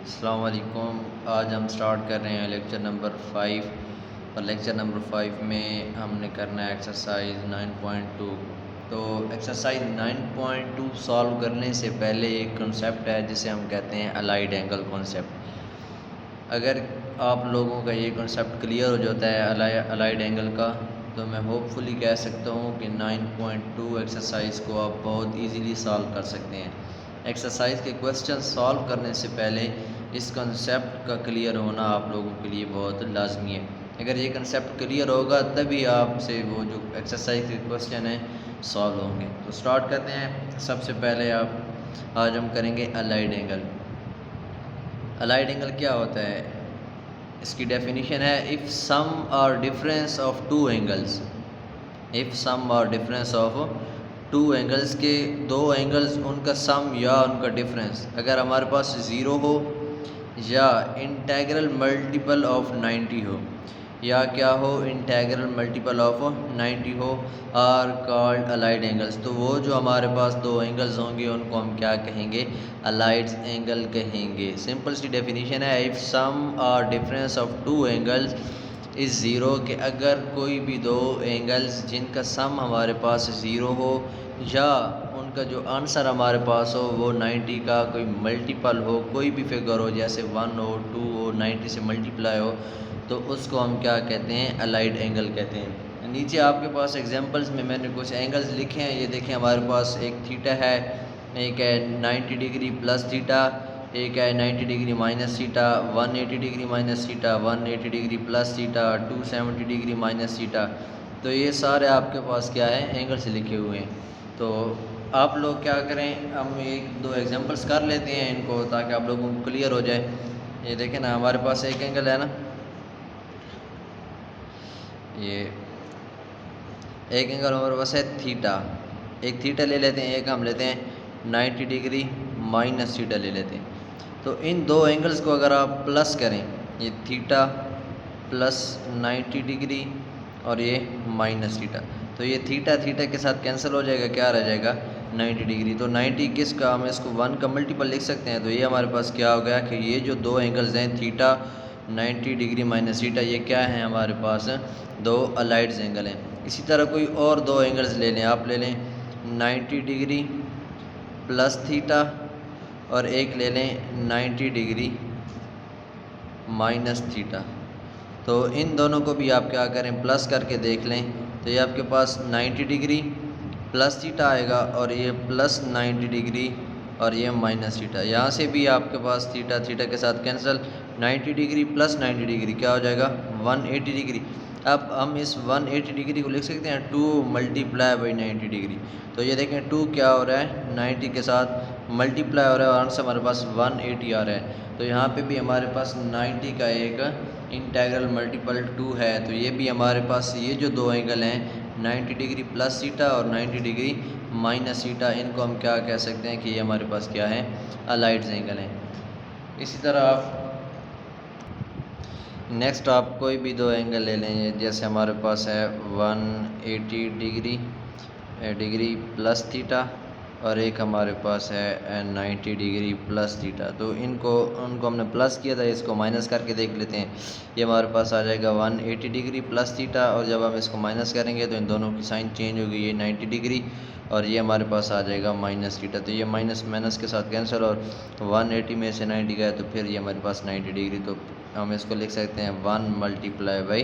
अस्सलाम वालेकुम। आज हम स्टार्ट कर रहे हैं लेक्चर नंबर 5 और लेक्चर नंबर 5 में हमने करना है एक्सरसाइज 9.2। तो एक्सरसाइज 9.2 सॉल्व करने से पहले एक कॉन्सेप्ट है जिसे हम कहते हैं अलाइड एंगल कॉन्सेप्ट। अगर आप लोगों का ये कॉन्सेप्ट क्लियर हो जाता है अलाइड एंगल का, तो मैं होपफुली कह सकता हूँ कि 9.2 एक्सरसाइज को आप बहुत इजीली सॉल्व कर सकते हैं। एक्सरसाइज के क्वेश्चन सॉल्व करने से पहले इस कंसेप्ट का क्लियर होना आप लोगों के लिए बहुत लाजमी है। अगर ये कंसेप्ट क्लियर होगा तभी आपसे वो जो एक्सरसाइज के क्वेश्चन हैं सॉल्व होंगे। तो स्टार्ट करते हैं। सबसे पहले आज हम करेंगे अलाइड एंगल। अलाइड एंगल क्या होता है? इसकी डेफिनेशन है इफ़ सम और difference of two angles. If sum और डिफरेंस ऑफ टू एंगल्स के दो एंगल्स उनका सम या उनका डिफरेंस अगर हमारे पास ज़ीरो हो या इंटेग्रल मल्टीपल ऑफ 90 हो या क्या हो इंटेग्रल मल्टीपल ऑफ 90 हो आर कॉल्ड अलाइड एंगल्स। तो वो जो हमारे पास दो एंगल्स होंगे उनको हम क्या कहेंगे? अलाइड एंगल कहेंगे। सिंपल सी डेफिनेशन है इफ़ सम और डिफरेंस ऑफ टू एंगल्स इस ज़ीरो के अगर कोई भी दो एंगल्स जिनका सम हमारे पास ज़ीरो हो या उनका जो आंसर हमारे पास हो वो 90 का कोई मल्टीपल हो, कोई भी फिगर हो जैसे 1 हो 2 हो 90 से मल्टीप्लाई हो, तो उसको हम क्या कहते हैं? अलाइड एंगल कहते हैं। नीचे आपके पास एग्जांपल्स में मैंने कुछ एंगल्स लिखे हैं। ये देखें, हमारे पास एक थीटा है, एक है 90 डिग्री प्लस थीटा, एक है 90 degree minus theta, 180 degree minus theta, 180 degree plus theta, 270 degree minus theta. तो ये सारे आपके पास क्या है? एंगल्स लिखे हुए हैं। तो आप लोग क्या करें, हम एक दो एग्जांपल्स कर लेते हैं इनको ताकि आप लोगों को क्लियर हो जाए। ये देखें ना, हमारे पास एक एंगल है ना, ये एक एंगल हमारे पास है थीटा। एक थीटा ले लेते हैं, एक हम लेते हैं 90 डिग्री माइनस थीटा ले लेते हैं। तो इन दो एंगल्स को अगर आप प्लस करें, ये थीटा प्लस 90 डिग्री और ये माइनस थीटा, तो ये थीटा थीटा के साथ कैंसिल हो जाएगा, क्या रह जाएगा? 90 डिग्री। तो 90 किसका, हम इसको 1 का मल्टीपल लिख सकते हैं। तो ये हमारे पास क्या हो गया कि ये जो दो एंगल्स हैं थीटा 90 डिग्री माइनस थीटा, ये क्या है हमारे पास? दो अलाइड एंगल हैं। इसी तरह कोई और दो एंगल्स ले लें, आप ले लें 90 डिग्री प्लस थीटा और एक ले लें 90 डिग्री माइनस थीटा। तो इन दोनों को भी आप क्या करें? प्लस करके देख लें। तो ये आपके पास 90 डिग्री प्लस थीटा आएगा और ये प्लस 90 डिग्री और ये माइनस थीटा। यहाँ से भी आपके पास थीटा थीटा के साथ कैंसिल, 90 डिग्री प्लस 90 डिग्री क्या हो जाएगा? 180 डिग्री। अब हम इस 180 डिग्री को लिख सकते हैं 2 मल्टीप्लाई बाई 90 डिग्री। तो ये देखें 2 क्या हो रहा है? 90 के साथ मल्टीप्लाई हो रहा है और आंसर हमारे पास 180 आ रहा है। तो यहाँ पे भी हमारे पास 90 का एक इंटेग्रल मल्टीपल 2 है। तो ये भी हमारे पास ये जो दो एंगल हैं 90 डिग्री प्लस थीटा और 90 डिग्री माइनस थीटा, इनको हम क्या कह सकते हैं कि ये हमारे पास क्या है? अलाइड एंगल हैं। इसी तरह आप नेक्स्ट आप कोई भी दो एंगल ले लें, जैसे हमारे पास है 180 डिग्री प्लस थीटा और एक हमारे पास है 90 डिग्री प्लस थीटा। तो उनको हमने प्लस किया था, इसको माइनस करके देख लेते हैं। ये हमारे पास आ जाएगा 180 डिग्री प्लस थीटा और जब हम इसको माइनस करेंगे तो इन दोनों की साइन चेंज होगी, ये 90 डिग्री और ये हमारे पास आ जाएगा माइनस थीटा। तो ये माइनस माइनस के साथ कैंसिल और 180 में से 90 गया तो फिर ये हमारे पास 90 डिग्री। तो हम इसको लिख सकते हैं 1 मल्टीप्लाई बाई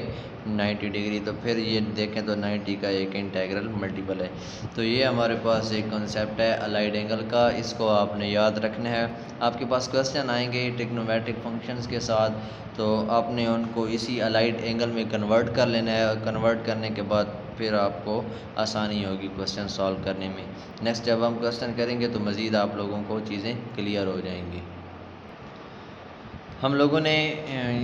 90 डिग्री। तो फिर ये देखें तो 90 का एक इंटेग्रल मल्टीपल है। तो ये हमारे पास एक कॉन्सेप्ट है अलाइड एंगल का, इसको आपने याद रखना है। आपके पास क्वेश्चन आएंगे ट्रिग्नोमेट्रिक फंक्शंस के साथ, तो आपने उनको इसी अलाइड एंगल में कन्वर्ट कर लेना है और कन्वर्ट करने के बाद फिर आपको आसानी होगी क्वेश्चन सॉल्व करने में। नेक्स्ट जब हम क्वेश्चन करेंगे तो मज़ीद आप लोगों को चीज़ें क्लियर हो जाएंगी। हम लोगों ने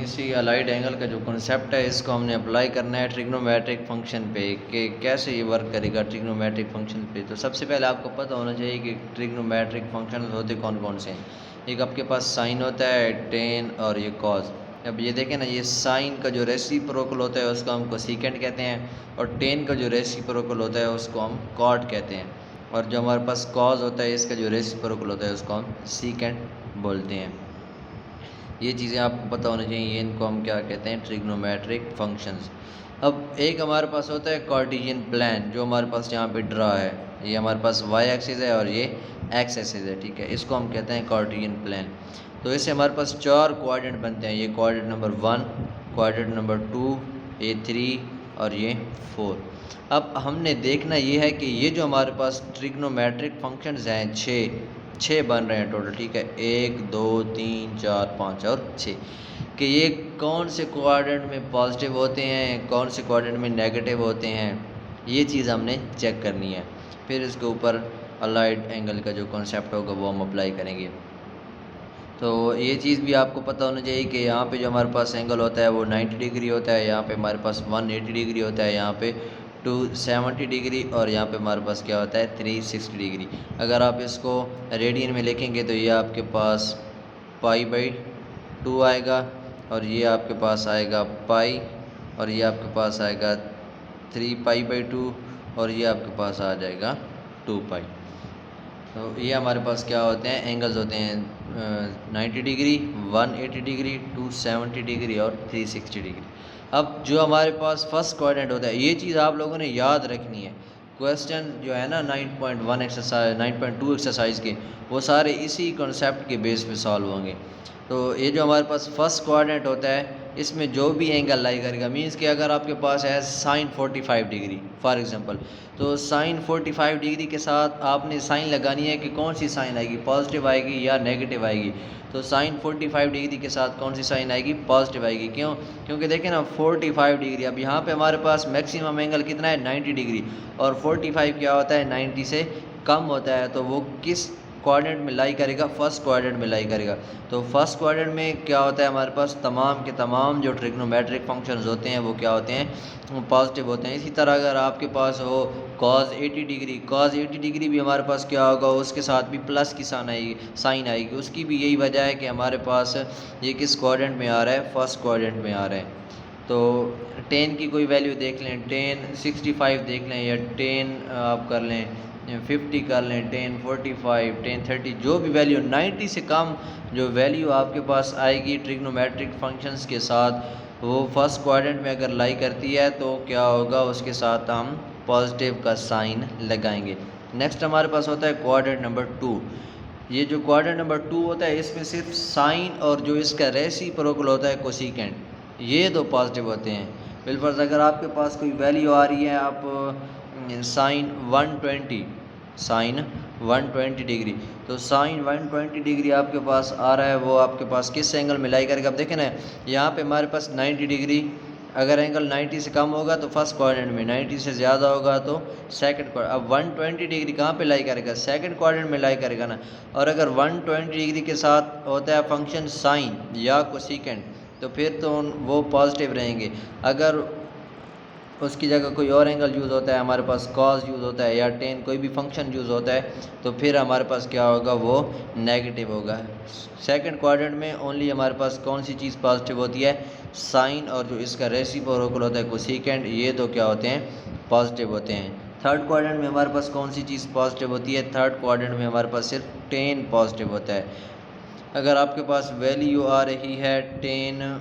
इसी अलाइड एंगल का जो कॉन्सेप्ट है इसको हमने अप्लाई करना है ट्रिग्नोमेट्रिक फंक्शन पे कि कैसे ये वर्क करेगा ट्रिग्नोमेट्रिक फंक्शन पे। तो सबसे पहले आपको पता होना चाहिए कि ट्रिग्नोमेट्रिक फंक्शन होते कौन कौन से हैं। एक आपके पास साइन होता है, टेन और ये कॉज। अब ये देखें ना, ये साइन का जो रेसिप्रोकल होता है उसको हम कोसेकेंट कहते हैं और टेन का जो रेसिप्रोकल होता है उसको हम कॉट कहते हैं और जो हमारे पास कॉज होता है इसका जो रेसिप्रोकल होता है उसको हम सीकेंट बोलते हैं। ये चीज़ें आपको पता होनी चाहिए, ये इनको हम क्या कहते हैं, ट्रिग्नोमेट्रिक फंक्शंस। अब एक हमारे पास होता है कार्टेशियन प्लान, जो हमारे पास यहाँ पे ड्रा है, ये हमारे पास वाई एक्सिस है और ये एक्स एक्सिस है, ठीक है, इसको हम कहते हैं कार्टेशियन प्लान। तो इससे हमारे पास 4 कोऑर्डिनेट बनते हैं, ये कोऑर्डिनेट नंबर 1, कोऑर्डिनेट नंबर 2, ये 3 और ये 4। अब हमने देखना ये है कि ये जो हमारे पास ट्रिग्नोमेट्रिक फंक्शंस हैं, छः बन रहे हैं टोटल, ठीक है, 1 2 3 4 5 और 6, कि ये कौन से कोऑर्डिनेट में पॉजिटिव होते हैं, कौन से कोऑर्डिनेट में नेगेटिव होते हैं, ये चीज़ हमने चेक करनी है। फिर इसके ऊपर अलाइड एंगल का जो कॉन्सेप्ट होगा वो हम अप्लाई करेंगे। तो ये चीज़ भी आपको पता होना चाहिए कि यहाँ पे जो हमारे पास एंगल होता है वो 90 डिग्री होता है, यहाँ पे हमारे पास 180 डिग्री होता है, यहाँ पे 270 डिग्री और यहाँ पे हमारे पास क्या होता है 360 डिग्री। अगर आप इसको रेडियन में लिखेंगे तो ये आपके पास पाई/2 आएगा और ये आपके पास आएगा पाई और ये आपके पास आएगा 3 पाई/2 और ये आपके पास आ जाएगा 2 पाई। तो ये हमारे पास क्या होते हैं, एंगल्स होते हैं 90 डिग्री, 180 डिग्री, 270 डिग्री और 360 डिग्री। अब जो हमारे पास फर्स्ट कोऑर्डिनेट होता है, ये चीज़ आप लोगों ने याद रखनी है। क्वेश्चन जो है ना 9.1 एक्सरसाइज, 9.2 एक्सरसाइज के, वो सारे इसी कॉन्सेप्ट के बेस पे सॉल्व होंगे। तो ये जो हमारे पास फर्स्ट कोऑर्डिनेट होता है, इसमें जो भी एंगल लाई करेगा, मीन्स कि अगर आपके पास है साइन 45 डिग्री फॉर एग्जांपल, तो साइन 45 डिग्री के साथ आपने साइन लगानी है कि कौन सी साइन आएगी, पॉजिटिव आएगी या नेगेटिव आएगी। तो साइन 45 डिग्री के साथ कौन सी साइन आएगी, पॉजिटिव आएगी। क्यों? क्योंकि देखें ना 45 डिग्री, अब यहाँ पे हमारे पास मैक्सिमम एंगल कितना है 90 डिग्री, और 45 क्या होता है 90 से कम होता है, तो वो किस कोऑर्डिनेट में लाई करेगा, फर्स्ट कोऑर्डिनेट में लाई करेगा। तो फर्स्ट कोऑर्डिनेट में क्या होता है, हमारे पास तमाम के तमाम जो ट्रिग्नोमेट्रिक फंक्शंस होते हैं वो क्या होते हैं, पॉजिटिव होते हैं। इसी तरह अगर आपके पास हो cos 80 डिग्री, cos 80 डिग्री भी हमारे पास क्या होगा, उसके साथ भी प्लस की साइन आएगी। उसकी भी यही वजह है कि हमारे पास ये किस कोऑर्डिनेट में आ रहा है, फर्स्ट कोऑर्डिनेट में आ रहा है। तो 10 की कोई वैल्यू देख लें, 10 65 देख लें, या 10 आप कर लें 50 कर लें, 10 45 10 30, जो भी वैल्यू 90 से कम जो वैल्यू आपके पास आएगी ट्रिग्नोमेट्रिक फंक्शंस के साथ, वो फर्स्ट क्वाड्रेंट में अगर लाई करती है तो क्या होगा, उसके साथ हम पॉजिटिव का साइन लगाएंगे। नेक्स्ट हमारे पास होता है क्वाड्रेंट नंबर 2। ये जो क्वाड्रेंट नंबर 2 होता है, इसमें सिर्फ साइन और जो इसका रेसिप्रोकल होता है कोसिकेंट, ये दो पॉजिटिव होते हैं। बिलफर्ज अगर आपके पास कोई वैल्यू आ रही है, आप साइन 120 डिग्री, तो साइन 120 डिग्री आपके पास आ रहा है, वो आपके पास किस एंगल में लाई करेगा। अब देखें ना, यहाँ पे हमारे पास 90 डिग्री, अगर एंगल 90 से कम होगा तो फर्स्ट क्वाड्रेंट में, 90 से ज़्यादा होगा तो सेकंड क्वाड्रेंट। अब 120 डिग्री कहाँ पे लाई करेगा, सेकंड क्वाड्रेंट में लाई करेगा ना। और अगर 120 डिग्री के साथ होता है फंक्शन साइन या कोसिकेंट, तो फिर तो वो पॉजिटिव रहेंगे। अगर उसकी जगह कोई और एंगल यूज़ होता है, हमारे पास कॉस यूज़ होता है या टेन, कोई भी फंक्शन यूज़ होता है, तो फिर हमारे पास क्या होगा, वो नेगेटिव होगा। सेकंड क्वाड्रेंट में ओनली हमारे पास कौन सी चीज़ पॉजिटिव होती है, साइन और जो इसका रेसिप्रोकल होता है कोसिकेंट, ये तो क्या होते हैं, पॉजिटिव होते हैं। थर्ड क्वाड्रेंट में हमारे पास कौन सी चीज़ पॉजिटिव होती है, थर्ड क्वाड्रेंट में हमारे पास सिर्फ टेन पॉजिटिव होता है। अगर आपके पास वैल्यू आ रही है 10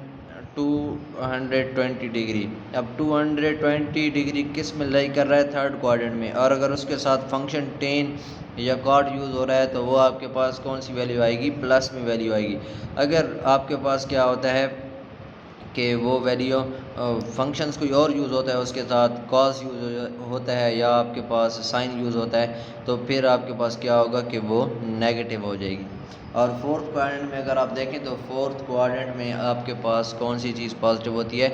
220 डिग्री, अब 220 डिग्री किस में लाई कर रहा है, थर्ड क्वाड्रेंट में, और अगर उसके साथ फंक्शन 10 या कॉर्ड यूज़ हो रहा है, तो वो आपके पास कौन सी वैल्यू आएगी, प्लस में वैल्यू आएगी। अगर आपके पास क्या होता है कि वो वैल्यू फंक्शंस कोई और यूज़ होता है, उसके साथ कॉस यूज़ होता है या आपके पास साइन यूज़ होता है, तो फिर आपके पास क्या होगा कि वो नेगेटिव हो जाएगी। और फोर्थ क्वाड्रेंट में अगर आप देखें तो फोर्थ क्वाड्रेंट में आपके पास कौन सी चीज़ पॉजिटिव होती है,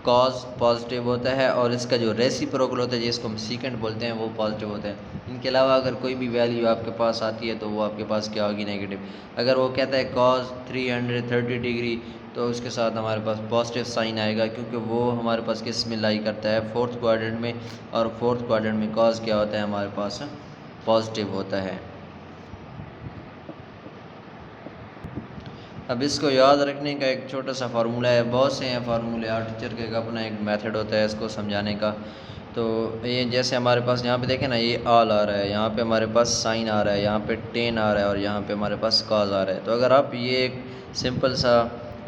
कॉस पॉजिटिव होता है, और इसका जो रेसिप्रोकल होता है जिसको हम सीकेंट बोलते हैं, वो पॉजिटिव होता है। इनके अलावा अगर कोई भी वैल्यू आपके पास आती है तो वो आपके पास क्या होगी, नेगेटिव। अगर वो कहता है कॉस 330 डिग्री, तो उसके साथ हमारे पास पॉजिटिव साइन आएगा, क्योंकि वो हमारे पास किस में लाई करता है, फोर्थ क्वाड्रेंट में, और फोर्थ क्वाड्रेंट में कॉस क्या होता है, हमारे पास पॉजिटिव होता है। अब इसको याद रखने का एक छोटा सा फार्मूला है, बहुत से हैं फार्मूले, हर टीचर का अपना एक मेथड होता है इसको समझाने का। तो ये जैसे हमारे पास यहाँ पे देखें ना, ये ऑल आ रहा है, यहाँ पे हमारे पास साइन आ रहा है, यहाँ पे 10 आ रहा है, और यहाँ पे हमारे पास कॉस आ रहा है। तो अगर आप ये एक सिंपल सा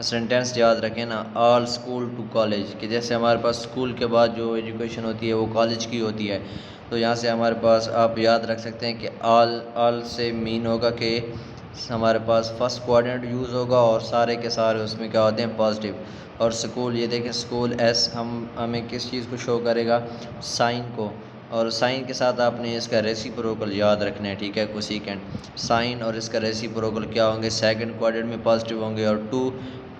सेंटेंस याद रखें ना, ऑल स्कूल टू कॉलेज, कि जैसे हमारे पास स्कूल के बाद जो एजुकेशन होती है वो कॉलेज की होती है। तो यहाँ से हमारे पास आप याद रख सकते हैं कि ऑल से मीन होगा कि हमारे पास फर्स्ट क्वाड्रेंट यूज़ होगा और सारे के सारे उसमें क्या होते हैं, पॉजिटिव। और स्कूल, ये देखें स्कूल एस हमें किस चीज़ को शो करेगा, साइन को, और साइन के साथ आपने इसका रेसिप्रोकल याद रखना है, ठीक है, कोसेकेंट। साइन और इसका रेसिप्रोकल क्या होंगे, सेकंड क्वाड्रेंट में पॉजिटिव होंगे। और टू,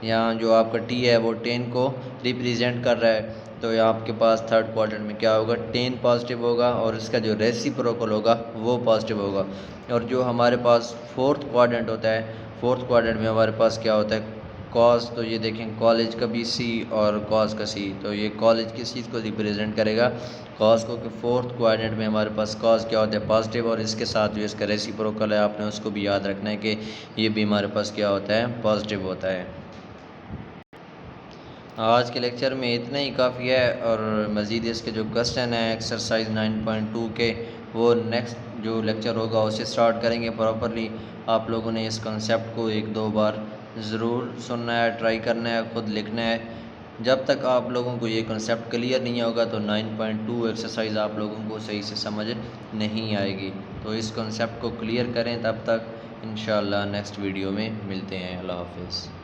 यहाँ जो आपका टी है वो 10 को रिप्रेजेंट कर रहा है, तो यहाँ आपके पास थर्ड क्वाड्रेंट में क्या होगा, 10 पॉजिटिव होगा और इसका जो रेसिप्रोकल होगा वो पॉजिटिव होगा। और जो हमारे पास फोर्थ क्वाड्रेंट होता है, फोर्थ क्वाड्रेंट में हमारे पास क्या होता है, कॉस। तो ये देखें कॉलेज का भी सी और कॉस का सी, तो ये कॉलेज किस चीज़ को रिप्रेजेंट करेगा, कॉस को। कि फोर्थ क्वाड्रेंट में हमारे पास कॉस क्या होता है, पॉजिटिव, और इसके साथ जो इसका रेसिप्रोकल है आपने उसको भी याद रखना है कि ये भी हमारे पास क्या होता है, पॉजिटिव होता है। आज के लेक्चर में इतना ही काफ़ी है, और मज़ीद इसके जो क्वेश्चन है एक्सरसाइज 9.2 के, वो नेक्स्ट जो लेक्चर होगा उससे स्टार्ट करेंगे प्रॉपरली। आप लोगों ने इस कॉन्सेप्ट को एक दो बार ज़रूर सुनना है, ट्राई करना है, ख़ुद लिखना है। जब तक आप लोगों को ये कॉन्सेप्ट क्लियर नहीं होगा तो 9.2 एक्सरसाइज आप लोगों को सही से समझ नहीं आएगी। तो इस कॉन्सेप्ट को क्लियर करें, तब तक इंशाअल्लाह नेक्स्ट वीडियो में मिलते हैं। अल्लाह हाफ़िज़।